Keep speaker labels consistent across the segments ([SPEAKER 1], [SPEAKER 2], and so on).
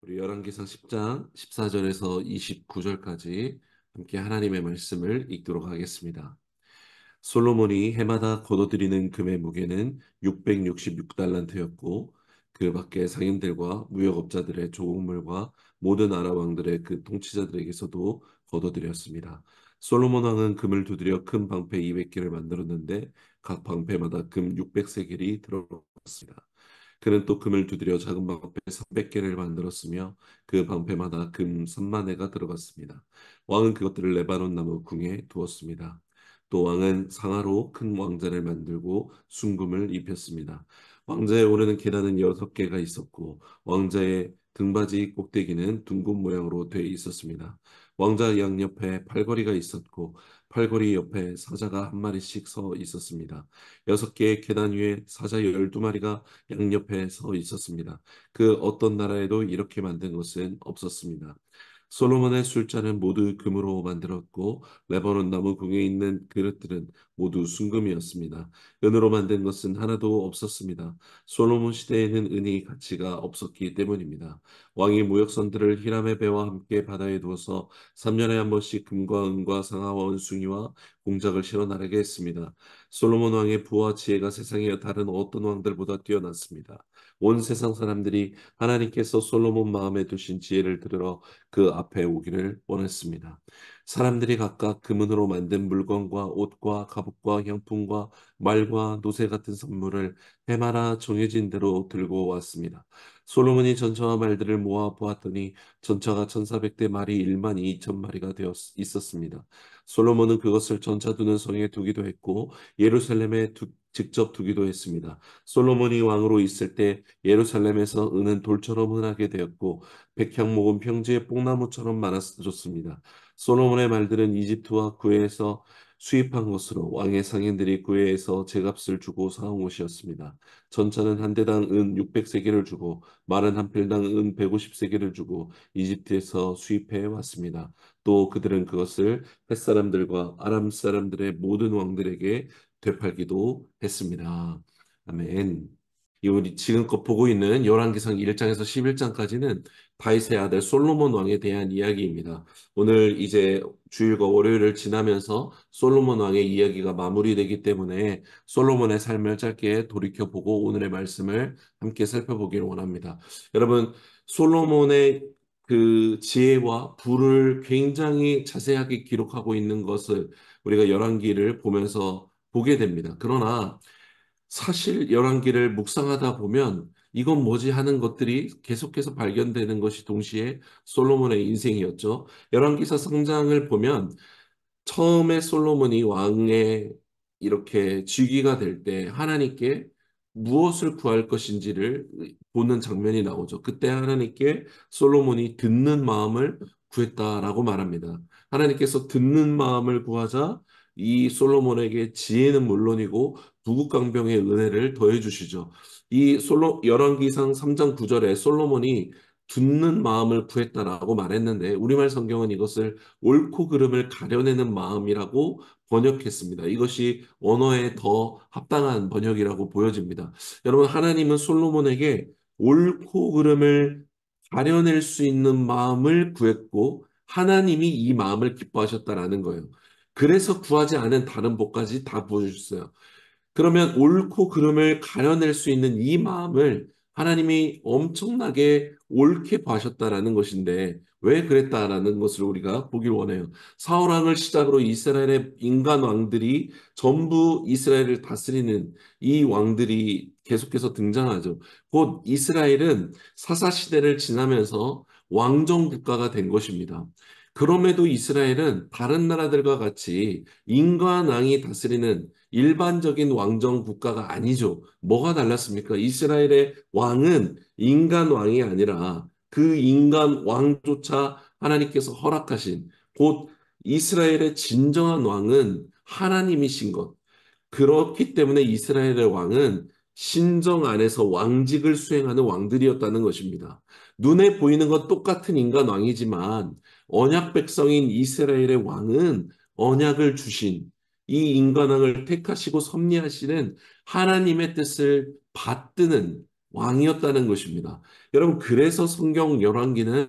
[SPEAKER 1] 우리 열왕기상 10장 14절에서 29절까지 함께 하나님의 말씀을 읽도록 하겠습니다. 솔로몬이 해마다 거둬들이는 금의 무게는 666달란트였고 그 밖에 상인들과 무역업자들의 조국물과 모든 아랍 왕들의 그 통치자들에게서도 거둬들였습니다. 솔로몬 왕은 금을 두드려 큰 방패 200개를 만들었는데 각 방패마다 금 600세겔이 들어갔습니다. 그는 또 금을 두드려 작은 방패 300개를 만들었으며 그 방패마다 금 3만 회가 들어갔습니다. 왕은 그것들을 레바논 나무 궁에 두었습니다. 또 왕은 상아로 큰 왕자를 만들고 순금을 입혔습니다. 왕자에 오르는 계단은 6개가 있었고 왕자의 등받이 꼭대기는 둥근 모양으로 되어 있었습니다. 왕자 양옆에 팔걸이가 있었고 팔걸이 옆에 사자가 한 마리씩 서 있었습니다. 6개의 계단 위에 사자 12마리가 양옆에 서 있었습니다. 그 어떤 나라에도 이렇게 만든 것은 없었습니다. 솔로몬의 술잔은 모두 금으로 만들었고 레바논 나무 궁에 있는 그릇들은 모두 순금이었습니다. 은으로 만든 것은 하나도 없었습니다. 솔로몬 시대에는 은이 가치가 없었기 때문입니다. 왕이 무역선들을 히람의 배와 함께 바다에 두어서 3년에 한 번씩 금과 은과 상아와 원숭이와 공작을 실어 나르게 했습니다. 솔로몬 왕의 부와 지혜가 세상의 다른 어떤 왕들보다 뛰어났습니다. 온 세상 사람들이 하나님께서 솔로몬 마음에 두신 지혜를 들으러 그 앞에 오기를 원했습니다. 사람들이 각각 금은으로 만든 물건과 옷과 갑옷과 향품과 말과 노새 같은 선물을 해마다 정해진 대로 들고 왔습니다. 솔로몬이 전차와 말들을 모아 보았더니 전차가 1400대 말이 1만 2천 마리가 되어 있었습니다. 솔로몬은 그것을 전차 두는 성에 두기도 했고 예루살렘에 직접 두기도 했습니다. 솔로몬이 왕으로 있을 때 예루살렘에서 은은 돌처럼 흔하게 되었고 백향 목은 평지의 뽕나무처럼 많아졌습니다. 솔로몬의 말들은 이집트와 구해에서 수입한 것으로 왕의 상인들이 구해에서 제값을 주고 사온 것이었습니다. 전차는 한 대당 은 600세겔을 주고 말은 한 필당 은 150세겔을 주고 이집트에서 수입해 왔습니다. 또 그들은 그것을 햇 사람들과 아람 사람들의 모든 왕들에게 되팔기도 했습니다. 아멘. 이 우리 지금껏 보고 있는 열왕기상 1장에서 11장까지는 다윗의 아들 솔로몬 왕에 대한 이야기입니다. 오늘 이제 주일과 월요일을 지나면서 솔로몬 왕의 이야기가 마무리되기 때문에 솔로몬의 삶을 짧게 돌이켜보고 오늘의 말씀을 함께 살펴보기를 원합니다. 여러분, 솔로몬의 그 지혜와 부를 굉장히 자세하게 기록하고 있는 것을 우리가 열왕기를 보면서 보게 됩니다. 그러나 사실 열왕기를 묵상하다 보면 이건 뭐지 하는 것들이 계속해서 발견되는 것이 동시에 솔로몬의 인생이었죠. 열왕기사 성장을 보면 처음에 솔로몬이 왕에 이렇게 즉위가 될 때 하나님께 무엇을 구할 것인지를 보는 장면이 나오죠. 그때 하나님께 솔로몬이 듣는 마음을 구했다라고 말합니다. 하나님께서 듣는 마음을 구하자 이 솔로몬에게 지혜는 물론이고 부국강병의 은혜를 더해 주시죠. 이 열왕기상 3장 9절에 솔로몬이 듣는 마음을 구했다라고 말했는데 우리말 성경은 이것을 옳고 그름을 가려내는 마음이라고 번역했습니다. 이것이 언어에 더 합당한 번역이라고 보여집니다. 여러분, 하나님은 솔로몬에게 옳고 그름을 가려낼 수 있는 마음을 구했고 하나님이 이 마음을 기뻐하셨다라는 거예요. 그래서 구하지 않은 다른 복까지 다 부어주셨어요. 그러면 옳고 그름을 가려낼 수 있는 이 마음을 하나님이 엄청나게 옳게 봐셨다라는 것인데 왜 그랬다라는 것을 우리가 보길 원해요. 사울 왕을 시작으로 이스라엘의 인간 왕들이 전부 이스라엘을 다스리는 이 왕들이 계속해서 등장하죠. 곧 이스라엘은 사사 시대를 지나면서 왕정 국가가 된 것입니다. 그럼에도 이스라엘은 다른 나라들과 같이 인간 왕이 다스리는 일반적인 왕정 국가가 아니죠. 뭐가 달랐습니까? 이스라엘의 왕은 인간 왕이 아니라 그 인간 왕조차 하나님께서 허락하신 곧 이스라엘의 진정한 왕은 하나님이신 것. 그렇기 때문에 이스라엘의 왕은 신정 안에서 왕직을 수행하는 왕들이었다는 것입니다. 눈에 보이는 건 똑같은 인간 왕이지만 언약 백성인 이스라엘의 왕은 언약을 주신 이 인간왕을 택하시고 섭리하시는 하나님의 뜻을 받드는 왕이었다는 것입니다. 여러분, 그래서 성경 열왕기는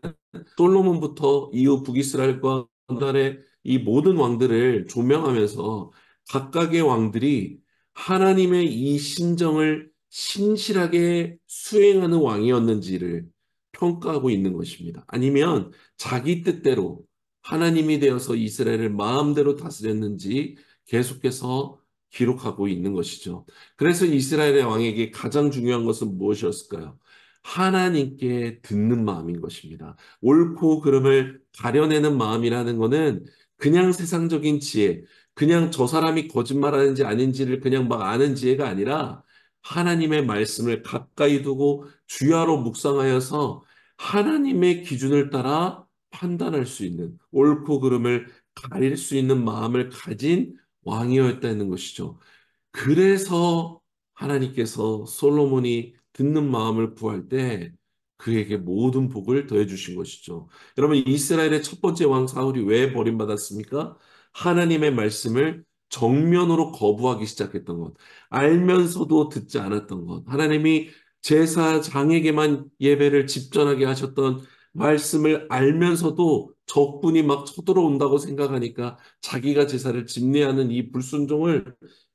[SPEAKER 1] 솔로몬부터 이후 북이스라엘과 그날의 이 모든 왕들을 조명하면서 각각의 왕들이 하나님의 이 신정을 신실하게 수행하는 왕이었는지를 평가하고 있는 것입니다. 아니면 자기 뜻대로 하나님이 되어서 이스라엘을 마음대로 다스렸는지 계속해서 기록하고 있는 것이죠. 그래서 이스라엘의 왕에게 가장 중요한 것은 무엇이었을까요? 하나님께 듣는 마음인 것입니다. 옳고 그름을 가려내는 마음이라는 것은 그냥 세상적인 지혜, 그냥 저 사람이 거짓말하는지 아닌지를 그냥 막 아는 지혜가 아니라 하나님의 말씀을 가까이 두고 주야로 묵상하여서 하나님의 기준을 따라 판단할 수 있는 옳고 그름을 가릴 수 있는 마음을 가진 왕이었다는 것이죠. 그래서 하나님께서 솔로몬이 듣는 마음을 구할 때 그에게 모든 복을 더해 주신 것이죠. 여러분, 이스라엘의 첫 번째 왕 사울이 왜 버림받았습니까? 하나님의 말씀을 정면으로 거부하기 시작했던 것, 알면서도 듣지 않았던 것, 하나님이 제사장에게만 예배를 집전하게 하셨던 말씀을 알면서도 적군이 막 쳐들어온다고 생각하니까 자기가 제사를 집례하는 이 불순종을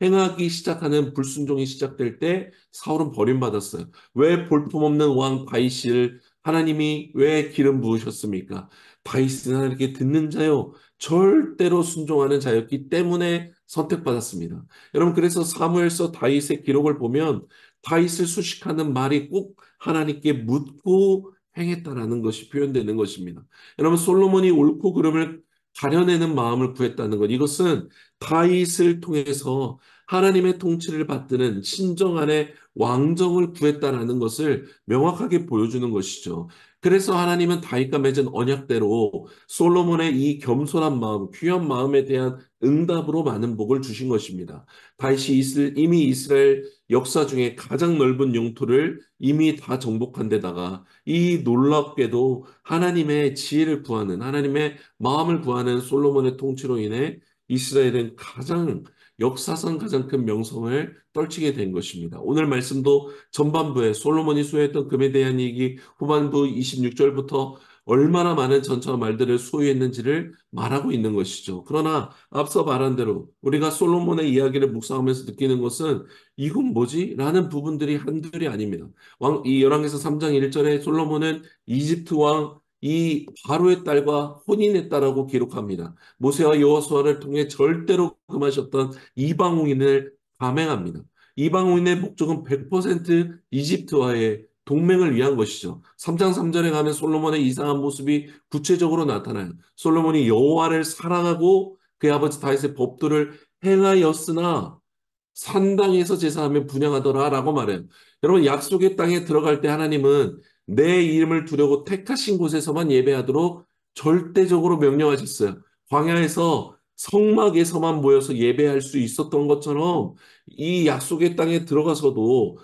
[SPEAKER 1] 행하기 시작하는 불순종이 시작될 때 사울은 버림받았어요. 왜 볼품없는 왕 다윗을 하나님이 왜 기름 부으셨습니까? 다윗은 하나님께 듣는 자요, 절대로 순종하는 자였기 때문에 선택받았습니다. 여러분, 그래서 사무엘서 다윗의 기록을 보면 다윗을 수식하는 말이 꼭 하나님께 묻고 행했다라는 것이 표현되는 것입니다. 여러분, 솔로몬이 옳고 그름을 가려내는 마음을 구했다는 것, 이것은 다윗을 통해서 하나님의 통치를 받드는 신정 안에 왕정을 구했다라는 것을 명확하게 보여주는 것이죠. 그래서 하나님은 다윗과 맺은 언약대로 솔로몬의 이 겸손한 마음, 귀한 마음에 대한 응답으로 많은 복을 주신 것입니다. 다윗이 이미 이스라엘 역사 중에 가장 넓은 영토를 이미 다 정복한 데다가 이 놀랍게도 하나님의 지혜를 구하는 하나님의 마음을 구하는 솔로몬의 통치로 인해 이스라엘은 역사상 가장 큰 명성을 떨치게 된 것입니다. 오늘 말씀도 전반부에 솔로몬이 소유했던 금에 대한 얘기, 후반부 26절부터 얼마나 많은 전차와 말들을 소유했는지를 말하고 있는 것이죠. 그러나 앞서 말한 대로 우리가 솔로몬의 이야기를 묵상하면서 느끼는 것은 이건 뭐지? 라는 부분들이 한둘이 아닙니다. 이 열왕기서 3장 1절에 솔로몬은 이집트 왕 이 바로의 딸과 혼인했다라고 기록합니다. 모세와 여호수아를 통해 절대로 금하셨던 이방인을 감행합니다. 이방인의 목적은 100% 이집트와의 동맹을 위한 것이죠. 3장 3절에 가면 솔로몬의 이상한 모습이 구체적으로 나타나요. 솔로몬이 여호와를 사랑하고 그의 아버지 다윗의 법도를 행하였으나 산당에서 제사하면 분향하더라라고 말해요. 여러분, 약속의 땅에 들어갈 때 하나님은 내 이름을 두려고 택하신 곳에서만 예배하도록 절대적으로 명령하셨어요. 광야에서 성막에서만 모여서 예배할 수 있었던 것처럼 이 약속의 땅에 들어가서도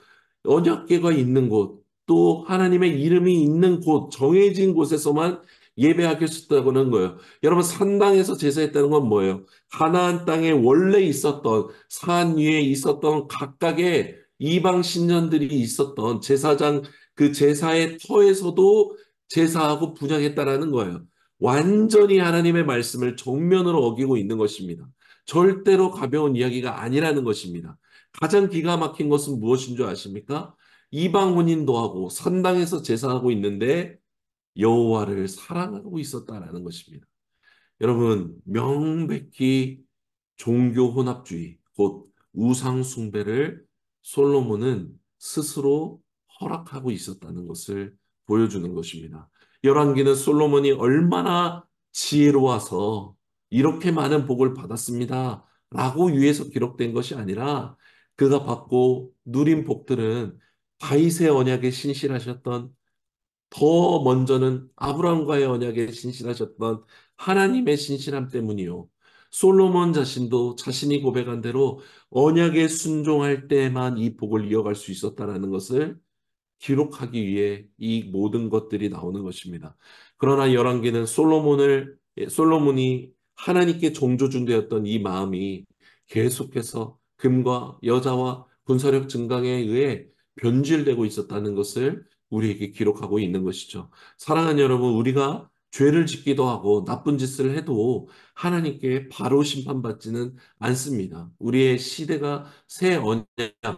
[SPEAKER 1] 언약궤가 있는 곳, 또 하나님의 이름이 있는 곳, 정해진 곳에서만 예배하겠다고는 거예요. 여러분, 산당에서 제사했다는 건 뭐예요? 가나안 땅에 원래 있었던 산 위에 있었던 각각의 이방 신전들이 있었던 제사장 그 제사의 터에서도 제사하고 분향했다라는 거예요. 완전히 하나님의 말씀을 정면으로 어기고 있는 것입니다. 절대로 가벼운 이야기가 아니라는 것입니다. 가장 기가 막힌 것은 무엇인 줄 아십니까? 이방 혼인도 하고 산당에서 제사하고 있는데 여호와를 사랑하고 있었다라는 것입니다. 여러분, 명백히 종교 혼합주의, 곧 우상 숭배를 솔로몬은 스스로 허락하고 있었다는 것을 보여주는 것입니다. 열왕기는 솔로몬이 얼마나 지혜로워서 이렇게 많은 복을 받았습니다. 라고 위에서 기록된 것이 아니라 그가 받고 누린 복들은 다윗의 언약에 신실하셨던, 더 먼저는 아브라함과의 언약에 신실하셨던 하나님의 신실함 때문이요. 솔로몬 자신도 자신이 고백한 대로 언약에 순종할 때만 이 복을 이어갈 수 있었다라는 것을 기록하기 위해 이 모든 것들이 나오는 것입니다. 그러나 열왕기는 솔로몬이 하나님께 종조준되었던 이 마음이 계속해서 금과 여자와 군사력 증강에 의해 변질되고 있었다는 것을 우리에게 기록하고 있는 것이죠. 사랑하는 여러분, 우리가 죄를 짓기도 하고 나쁜 짓을 해도 하나님께 바로 심판받지는 않습니다. 우리의 시대가 새 언약,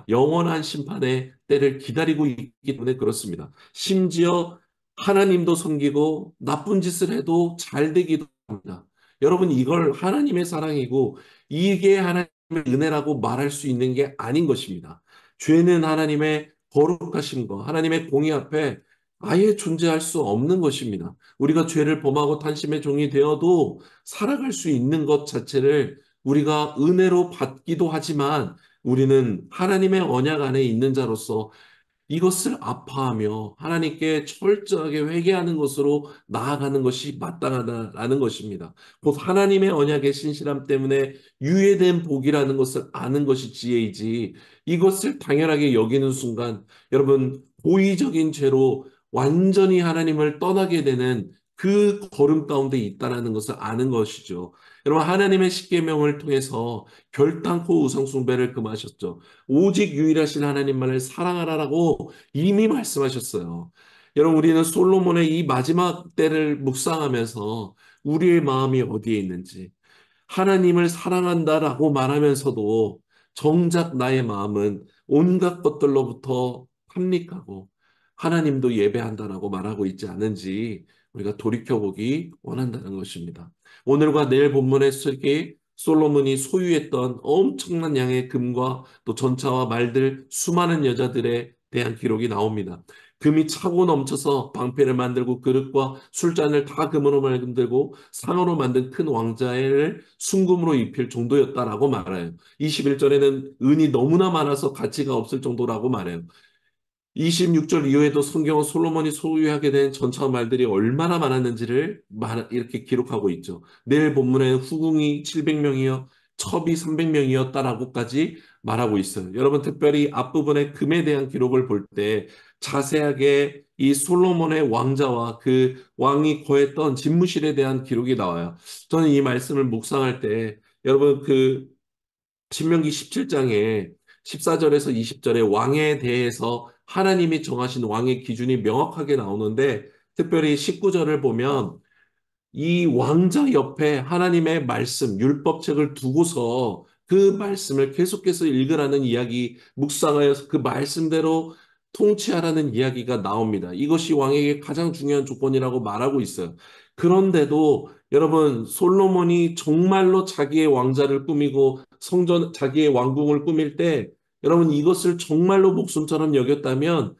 [SPEAKER 1] 영원한 심판의 때를 기다리고 있기 때문에 그렇습니다. 심지어 하나님도 섬기고 나쁜 짓을 해도 잘 되기도 합니다. 여러분, 이걸 하나님의 사랑이고 이게 하나님의 은혜라고 말할 수 있는 게 아닌 것입니다. 죄는 하나님의 거룩하신 것, 하나님의 공의 앞에 아예 존재할 수 없는 것입니다. 우리가 죄를 범하고 탄심의 종이 되어도 살아갈 수 있는 것 자체를 우리가 은혜로 받기도 하지만 우리는 하나님의 언약 안에 있는 자로서 이것을 아파하며 하나님께 철저하게 회개하는 것으로 나아가는 것이 마땅하다라는 것입니다. 곧 하나님의 언약의 신실함 때문에 유예된 복이라는 것을 아는 것이 지혜이지 이것을 당연하게 여기는 순간 여러분 고의적인 죄로 완전히 하나님을 떠나게 되는 그 걸음 가운데 있다라는 것을 아는 것이죠. 여러분 하나님의 십계명을 통해서 결단코 우상 숭배를 금하셨죠. 오직 유일하신 하나님만을 사랑하라라고 이미 말씀하셨어요. 여러분, 우리는 솔로몬의 이 마지막 때를 묵상하면서 우리의 마음이 어디에 있는지, 하나님을 사랑한다라고 말하면서도 정작 나의 마음은 온갖 것들로부터 탐닉하고 하나님도 예배한다라고 말하고 있지 않은지 우리가 돌이켜보기 원한다는 것입니다. 오늘과 내일 본문의 속에 솔로몬이 소유했던 엄청난 양의 금과 또 전차와 말들, 수많은 여자들에 대한 기록이 나옵니다. 금이 차고 넘쳐서 방패를 만들고 그릇과 술잔을 다 금으로 만들고 상으로 만든 큰 왕자를 순금으로 입힐 정도였다라고 말해요. 21절에는 은이 너무나 많아서 가치가 없을 정도라고 말해요. 26절 이후에도 성경은 솔로몬이 소유하게 된 전차와 말들이 얼마나 많았는지를 이렇게 기록하고 있죠. 내일 본문에는 후궁이 700명이요, 첩이 300명이었다라고까지 말하고 있어요. 여러분 특별히 앞부분에 금에 대한 기록을 볼 때 자세하게 이 솔로몬의 왕자와 그 왕이 거했던 집무실에 대한 기록이 나와요. 저는 이 말씀을 묵상할 때 여러분 그 신명기 17장에 14절에서 20절에 왕에 대해서 하나님이 정하신 왕의 기준이 명확하게 나오는데 특별히 19절을 보면 이 왕자 옆에 하나님의 말씀, 율법책을 두고서 그 말씀을 계속해서 읽으라는 이야기, 묵상하여서 그 말씀대로 통치하라는 이야기가 나옵니다. 이것이 왕에게 가장 중요한 조건이라고 말하고 있어요. 그런데도 여러분, 솔로몬이 정말로 자기의 왕자를 꾸미고 자기의 왕궁을 꾸밀 때 여러분 이것을 정말로 목숨처럼 여겼다면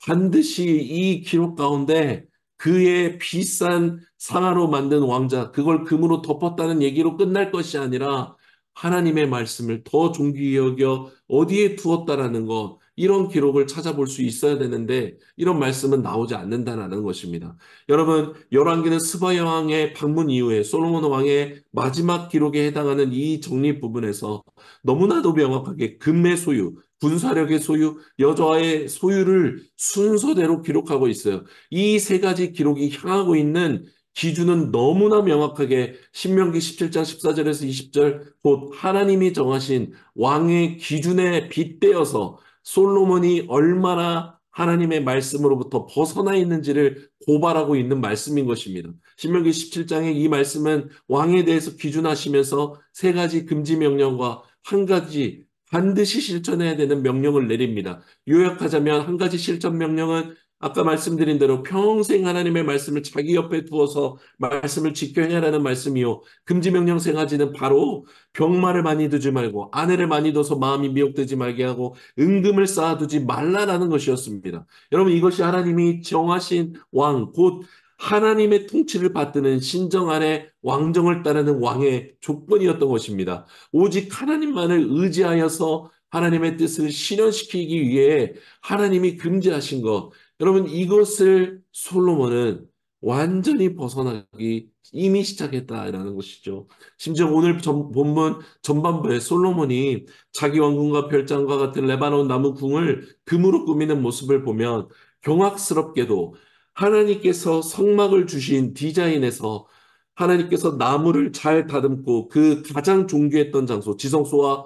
[SPEAKER 1] 반드시 이 기록 가운데 그의 비싼 상아로 만든 왕자, 그걸 금으로 덮었다는 얘기로 끝날 것이 아니라 하나님의 말씀을 더 존귀히 여겨 어디에 두었다라는 것, 이런 기록을 찾아볼 수 있어야 되는데 이런 말씀은 나오지 않는다라는 것입니다. 여러분, 열왕기는 스바 여왕의 방문 이후에 솔로몬 왕의 마지막 기록에 해당하는 이 정리 부분에서 너무나도 명확하게 금의 소유, 군사력의 소유, 여자의 소유를 순서대로 기록하고 있어요. 이 세 가지 기록이 향하고 있는 기준은 너무나 명확하게 신명기 17장 14절에서 20절 곧 하나님이 정하신 왕의 기준에 빗대어서 솔로몬이 얼마나 하나님의 말씀으로부터 벗어나 있는지를 고발하고 있는 말씀인 것입니다. 신명기 17장의 이 말씀은 왕에 대해서 기준하시면서 세 가지 금지 명령과 한 가지 반드시 실천해야 되는 명령을 내립니다. 요약하자면 한 가지 실천 명령은 아까 말씀드린 대로 평생 하나님의 말씀을 자기 옆에 두어서 말씀을 지켜야 하라는 말씀이요. 금지명령 세 가지는 바로 병마를 많이 두지 말고 아내를 많이 둬서 마음이 미혹되지 말게 하고 은금을 쌓아두지 말라라는 것이었습니다. 여러분 이것이 하나님이 정하신 왕, 곧 하나님의 통치를 받드는 신정 안에 왕정을 따르는 왕의 조건이었던 것입니다. 오직 하나님만을 의지하여서 하나님의 뜻을 실현시키기 위해 하나님이 금지하신 것, 여러분 이것을 솔로몬은 완전히 벗어나기 이미 시작했다라는 것이죠. 심지어 오늘 본문 전반부에 솔로몬이 자기 왕궁과 별장과 같은 레바논 나무 궁을 금으로 꾸미는 모습을 보면 경악스럽게도 하나님께서 성막을 주신 디자인에서 하나님께서 나무를 잘 다듬고 그 가장 존귀했던 장소, 지성소와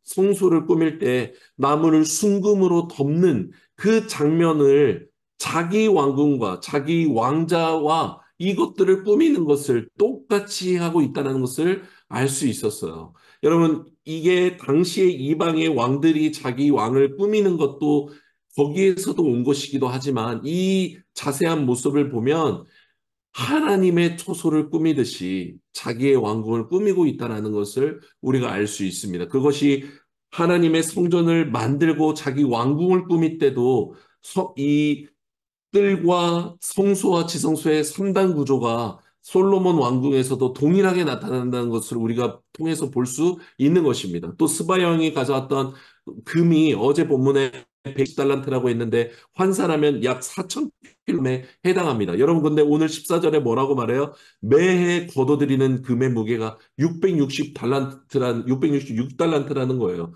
[SPEAKER 1] 성소를 꾸밀 때 나무를 순금으로 덮는 그 장면을 자기 왕궁과 자기 왕자와 이것들을 꾸미는 것을 똑같이 하고 있다는 것을 알 수 있었어요. 여러분, 이게 당시에 이방의 왕들이 자기 왕을 꾸미는 것도 거기에서도 온 것이기도 하지만 이 자세한 모습을 보면 하나님의 초소를 꾸미듯이 자기의 왕궁을 꾸미고 있다는 것을 우리가 알 수 있습니다. 그것이 하나님의 성전을 만들고 자기 왕궁을 꾸밀 때도 이 뜰과 성소와 지성소의 3단 구조가 솔로몬 왕궁에서도 동일하게 나타난다는 것을 우리가 통해서 볼 수 있는 것입니다. 또 스바 여왕이 가져왔던 금이 어제 본문에 110달란트라고 했는데 환산하면 약 4,000필름에 해당합니다. 여러분 근데 오늘 14절에 뭐라고 말해요? 매해 거둬들이는 금의 무게가 666달란트라는 거예요.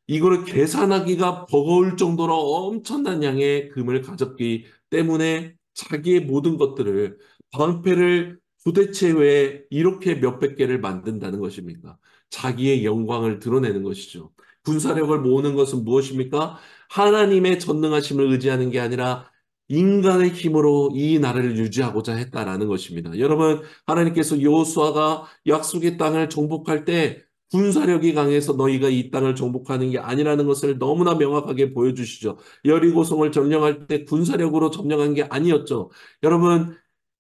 [SPEAKER 1] 이거를 계산하기가 버거울 정도로 엄청난 양의 금을 가졌기 때문에 자기의 모든 것들을 방패를 도대체 왜 이렇게 몇백 개를 만든다는 것입니까? 자기의 영광을 드러내는 것이죠. 군사력을 모으는 것은 무엇입니까? 하나님의 전능하심을 의지하는 게 아니라 인간의 힘으로 이 나라를 유지하고자 했다라는 것입니다. 여러분, 하나님께서 여호수아가 약속의 땅을 정복할 때 군사력이 강해서 너희가 이 땅을 정복하는 게 아니라는 것을 너무나 명확하게 보여주시죠. 여리고성을 점령할 때 군사력으로 점령한 게 아니었죠. 여러분,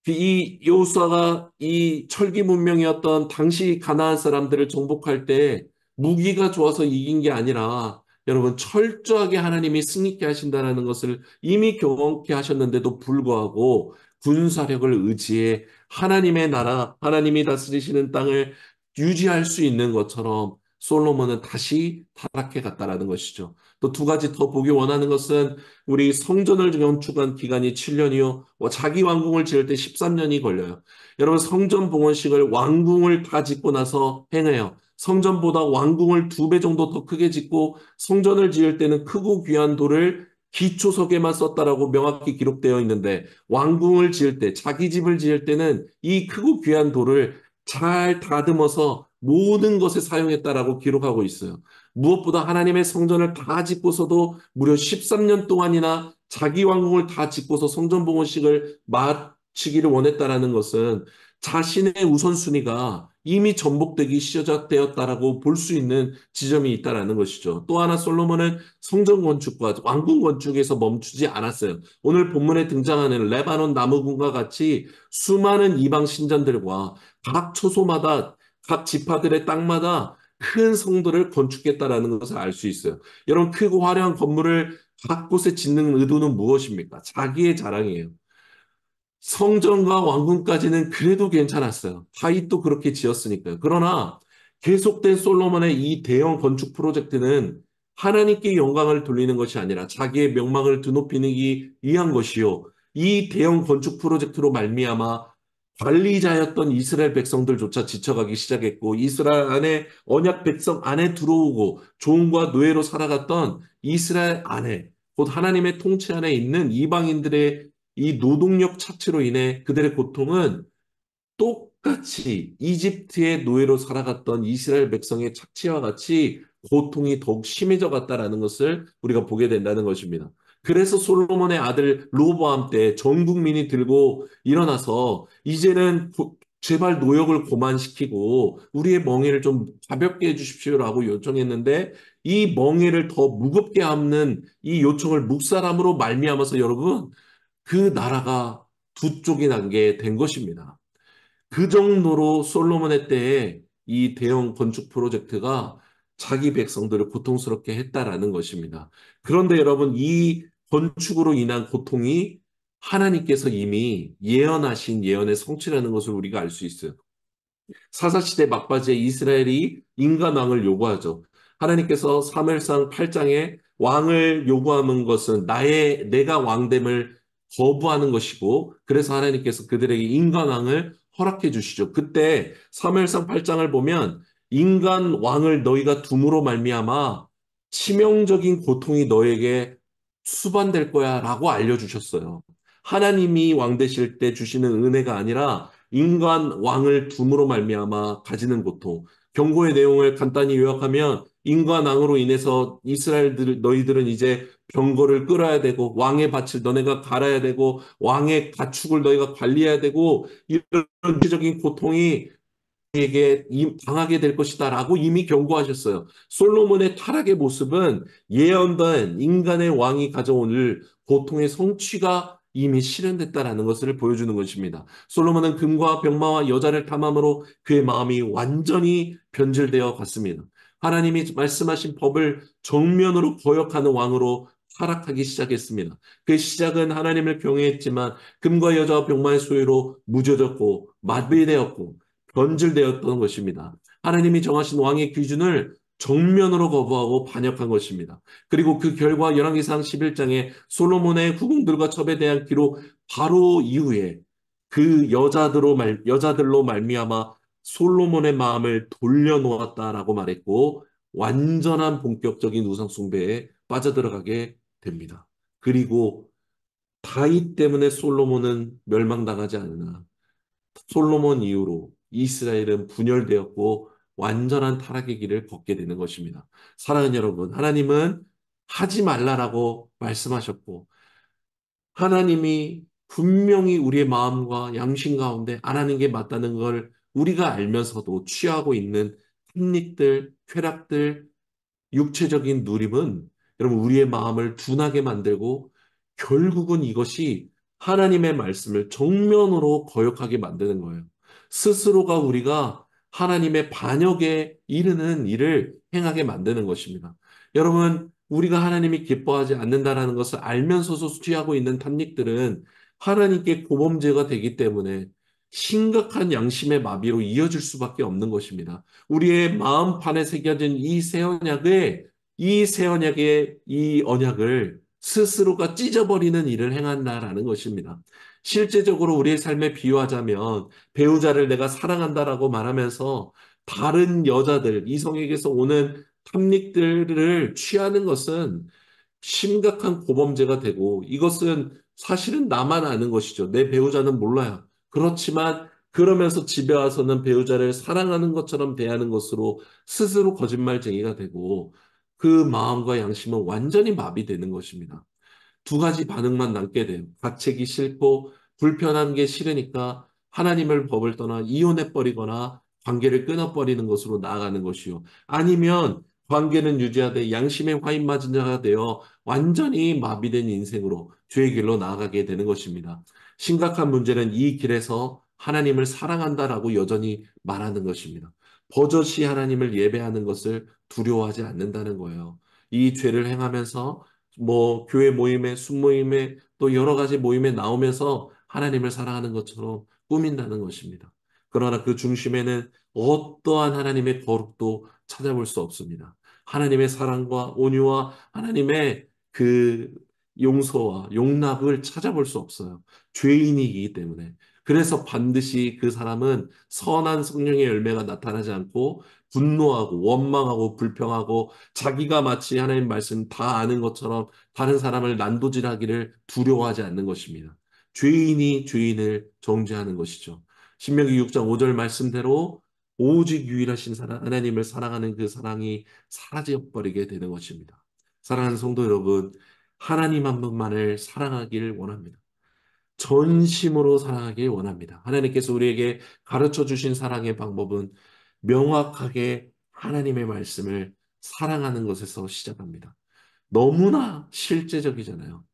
[SPEAKER 1] 이 여호수아가 이 철기 문명이었던 당시 가나안 사람들을 정복할 때 무기가 좋아서 이긴 게 아니라 여러분 철저하게 하나님이 승리케 하신다는 것을 이미 경험케 하셨는데도 불구하고 군사력을 의지해 하나님의 나라, 하나님이 다스리시는 땅을 유지할 수 있는 것처럼 솔로몬은 다시 타락해 갔다라는 것이죠. 또 두 가지 더 보기 원하는 것은 우리 성전을 건축한 기간이 7년이요. 자기 왕궁을 지을 때 13년이 걸려요. 여러분 성전 봉헌식을 왕궁을 다 짓고 나서 행해요. 성전보다 왕궁을 2배 정도 더 크게 짓고 성전을 지을 때는 크고 귀한 돌을 기초석에만 썼다라고 명확히 기록되어 있는데 왕궁을 지을 때 자기 집을 지을 때는 이 크고 귀한 돌을 잘 다듬어서 모든 것에 사용했다라고 기록하고 있어요. 무엇보다 하나님의 성전을 다 짓고서도 무려 13년 동안이나 자기 왕궁을 다 짓고서 성전 봉헌식을 마치기를 원했다라는 것은 자신의 우선순위가 이미 전복되기 시작되었다라고 볼 수 있는 지점이 있다라는 것이죠. 또 하나 솔로몬은 성전 건축과 왕궁 건축에서 멈추지 않았어요. 오늘 본문에 등장하는 레바논 나무군과 같이 수많은 이방 신전들과 각 초소마다 각 지파들의 땅마다 큰 성들을 건축했다라는 것을 알 수 있어요. 이런 크고 화려한 건물을 각 곳에 짓는 의도는 무엇입니까? 자기의 자랑이에요. 성전과 왕궁까지는 그래도 괜찮았어요. 다윗도 그렇게 지었으니까요. 그러나 계속된 솔로몬의 이 대형 건축 프로젝트는 하나님께 영광을 돌리는 것이 아니라 자기의 명망을 드높이기 위한 것이요. 이 대형 건축 프로젝트로 말미암아 관리자였던 이스라엘 백성들조차 지쳐가기 시작했고 이스라엘 안에 언약 백성 안에 들어오고 종과 노예로 살아갔던 이스라엘 안에 곧 하나님의 통치 안에 있는 이방인들의 이 노동력 착취로 인해 그들의 고통은 똑같이 이집트의 노예로 살아갔던 이스라엘 백성의 착취와 같이 고통이 더욱 심해져 갔다라는 것을 우리가 보게 된다는 것입니다. 그래서 솔로몬의 아들 로보암 때 전 국민이 들고 일어나서 이제는 제발 노역을 고만시키고 우리의 멍에를 좀 가볍게 해주십시오라고 요청했는데 이 멍에를 더 무겁게 함는 이 요청을 묵살함으로 말미암아서 여러분 그 나라가 두 쪽이 나게 된 것입니다. 그 정도로 솔로몬의 때에 이 대형 건축 프로젝트가 자기 백성들을 고통스럽게 했다라는 것입니다. 그런데 여러분, 이 건축으로 인한 고통이 하나님께서 이미 예언하신 예언의 성취라는 것을 우리가 알 수 있어요. 사사시대 막바지에 이스라엘이 인간 왕을 요구하죠. 하나님께서 사무엘상 8장에 왕을 요구하는 것은 내가 왕됨을 거부하는 것이고 그래서 하나님께서 그들에게 인간 왕을 허락해 주시죠. 그때 사무엘상 8장을 보면 인간 왕을 너희가 둠으로 말미암아 치명적인 고통이 너에게 수반될 거야라고 알려주셨어요. 하나님이 왕 되실 때 주시는 은혜가 아니라 인간 왕을 둠으로 말미암아 가지는 고통. 경고의 내용을 간단히 요약하면 인과 낭으로 인해서 이스라엘들 너희들은 이제 병거를 끌어야 되고 왕의 밭을 너네가 갈아야 되고 왕의 가축을 너희가 관리해야 되고 이런 적인 고통이 에게 당하게 될 것이다라고 이미 경고하셨어요. 솔로몬의 타락의 모습은 예언된 인간의 왕이 가져올 고통의 성취가 이미 실현됐다라는 것을 보여주는 것입니다. 솔로몬은 금과 병마와 여자를 탐함으로 그의 마음이 완전히 변질되어 갔습니다. 하나님이 말씀하신 법을 정면으로 거역하는 왕으로 타락하기 시작했습니다. 그 시작은 하나님을 경외했지만 금과 여자와 병마의 소유로 무뎌졌고 마비되었고 변질되었던 것입니다. 하나님이 정하신 왕의 기준을 정면으로 거부하고 반역한 것입니다. 그리고 그 결과 열왕기상 11장에 솔로몬의 후궁들과 첩에 대한 기록 바로 이후에 그 여자들로 말미암아 솔로몬의 마음을 돌려놓았다라고 말했고 완전한 본격적인 우상 숭배에 빠져들어가게 됩니다. 그리고 다윗 때문에 솔로몬은 멸망당하지 않으나 솔로몬 이후로 이스라엘은 분열되었고 완전한 타락의 길을 걷게 되는 것입니다. 사랑하는 여러분, 하나님은 하지 말라라고 말씀하셨고 하나님이 분명히 우리의 마음과 양심 가운데 안 하는 게 맞다는 걸 우리가 알면서도 취하고 있는 탐닉들, 쾌락들, 육체적인 누림은 여러분 우리의 마음을 둔하게 만들고 결국은 이것이 하나님의 말씀을 정면으로 거역하게 만드는 거예요. 스스로가 우리가 하나님의 반역에 이르는 일을 행하게 만드는 것입니다. 여러분, 우리가 하나님이 기뻐하지 않는다라는 것을 알면서도 수치하고 있는 탐닉들은 하나님께 고범죄가 되기 때문에 심각한 양심의 마비로 이어질 수밖에 없는 것입니다. 우리의 마음판에 새겨진 이 새 언약의 이 언약을 스스로가 찢어버리는 일을 행한다라는 것입니다. 실제적으로 우리의 삶에 비유하자면 배우자를 내가 사랑한다라고 말하면서 다른 여자들, 이성에게서 오는 탐닉들을 취하는 것은 심각한 고범죄가 되고 이것은 사실은 나만 아는 것이죠. 내 배우자는 몰라요. 그렇지만 그러면서 집에 와서는 배우자를 사랑하는 것처럼 대하는 것으로 스스로 거짓말쟁이가 되고 그 마음과 양심은 완전히 마비되는 것입니다. 두 가지 반응만 남게 돼요. 가책이 싫고 불편한 게 싫으니까 하나님을 법을 떠나 이혼해버리거나 관계를 끊어버리는 것으로 나아가는 것이요. 아니면 관계는 유지하되 양심의 화인 맞은 자가 되어 완전히 마비된 인생으로 죄의 길로 나아가게 되는 것입니다. 심각한 문제는 이 길에서 하나님을 사랑한다라고 여전히 말하는 것입니다. 버젓이 하나님을 예배하는 것을 두려워하지 않는다는 거예요. 이 죄를 행하면서 교회 모임에, 순모임에 또 여러 가지 모임에 나오면서 하나님을 사랑하는 것처럼 꾸민다는 것입니다. 그러나 그 중심에는 어떠한 하나님의 거룩도 찾아볼 수 없습니다. 하나님의 사랑과 온유와 하나님의 그 용서와 용납을 찾아볼 수 없어요. 죄인이기 때문에. 그래서 반드시 그 사람은 선한 성령의 열매가 나타나지 않고 분노하고 원망하고 불평하고 자기가 마치 하나님 말씀 다 아는 것처럼 다른 사람을 난도질하기를 두려워하지 않는 것입니다. 죄인이 죄인을 정죄하는 것이죠. 신명기 6장 5절 말씀대로 오직 유일하신 하나님을 사랑하는 그 사랑이 사라져버리게 되는 것입니다. 사랑하는 성도 여러분, 하나님 한 분만을 사랑하길 원합니다. 전심으로 사랑하길 원합니다. 하나님께서 우리에게 가르쳐 주신 사랑의 방법은 명확하게 하나님의 말씀을 사랑하는 것에서 시작합니다. 너무나 실제적이잖아요.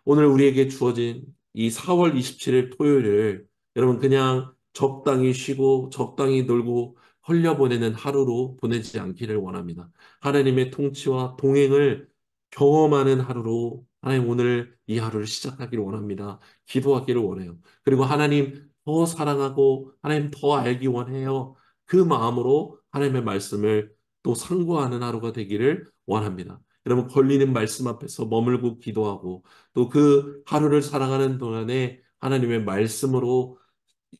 [SPEAKER 1] 오늘 우리에게 주어진 이 4월 27일 토요일을 여러분 그냥 적당히 쉬고 적당히 놀고 흘려보내는 하루로 보내지 않기를 원합니다. 하나님의 통치와 동행을 경험하는 하루로 하나님 오늘 이 하루를 시작하기를 원합니다. 기도하기를 원해요. 그리고 하나님 더 사랑하고 하나님 더 알기 원해요. 그 마음으로 하나님의 말씀을 또 상고하는 하루가 되기를 원합니다. 여러분 걸리는 말씀 앞에서 머물고 기도하고 또 그 하루를 살아가는 동안에 하나님의 말씀으로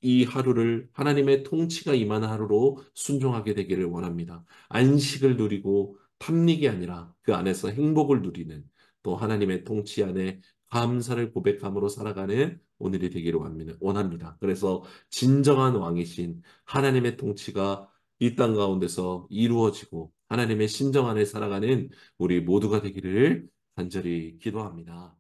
[SPEAKER 1] 이 하루를 하나님의 통치가 임하는 하루로 순종하게 되기를 원합니다. 안식을 누리고 탐닉이 아니라 그 안에서 행복을 누리는 또 하나님의 통치 안에 감사를 고백함으로 살아가는 오늘이 되기를 원합니다. 그래서 진정한 왕이신 하나님의 통치가 이 땅 가운데서 이루어지고 하나님의 심정 안에 살아가는 우리 모두가 되기를 간절히 기도합니다.